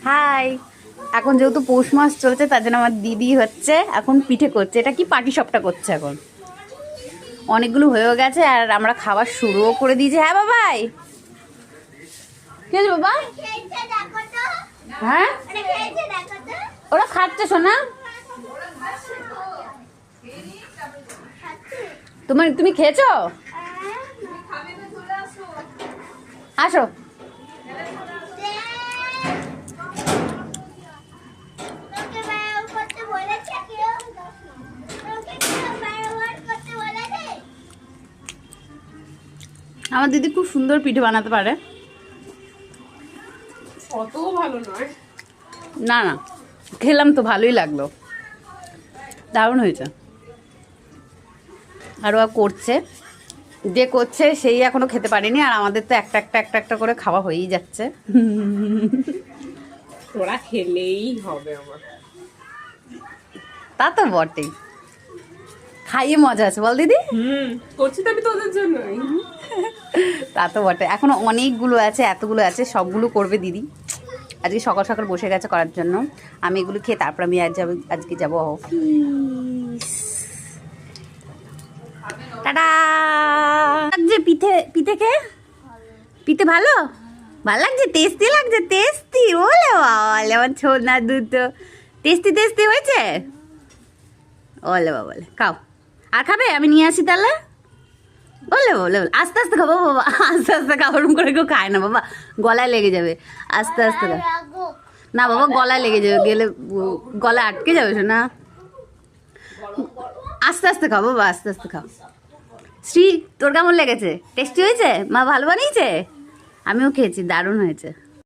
High. এখন যেহেতু পৌষ মাস চলছে তার জন্য আমার দিদি হচ্ছে এখন পিঠে করছে। এটা কি পাটিসাপটা করছে। এখন অনেকগুলো হয়েও গেছে আর আমরা খাবার শুরুও করে দিয়েছি। হ্যাঁ বাবাই, কি হয়েছে বাবা? হ্যাঁ ওরা খাচ্ছে শোনা। তুমি খেয়েছো? আসো। আমার দিদি খুব সুন্দর পিঠে বানাতে পারে। অত ভালো নয়। না না, খেলাম তো ভালোই লাগলো, দারুণ হয়েছে। আর ও করছে, যে করছে সেই এখনো খেতে পারেনি, আর আমাদের তো একটা একটা একটা করে খাওয়া হয়েই যাচ্ছে। ওরা খেলেই হবে আমার। তা তো বটেই, খাইয়ে মজা আছে বল দিদি। করছি তো আমি তোদের জন্যই। তা তো বটে, এখনো অনেকগুলো আছে, এতগুলো আছে, সবগুলো করবে দিদি। আজকে সকাল সকাল বসে গেছে করার জন্য। আমি এগুলো খেয়ে তারপর আমি আজকে যাবো অফিস। টাটা। লাগছে পিঠে খেয়ে? পিঠে ভালো লাগছে, টেস্টি লাগছে, টেস্টি। ওলে বাবা, আমার ছোনা দুটো টেস্টি হয়েছে। ওলে বাবা, খাও। আর খাবে? আমি নিয়ে আসি তাহলে। বলে আস্তে আস্তে খাবো বাবা, আস্তে আস্তে খাবো। ওরকম করে কেউ খায় না বাবা, গলায় লেগে যাবে। আস্তে আস্তে না বাবা, গলায় লেগে যাবে, গেলে গলায় আটকে যাবে শোনা। আস্তে আস্তে খাও বাবা, আস্তে আস্তে খাও। শ্রী, তোর কেমন লেগেছে? টেস্টি হয়েছে? মা ভালো বানিয়েছে? আমিও খেয়েছি, দারুণ হয়েছে।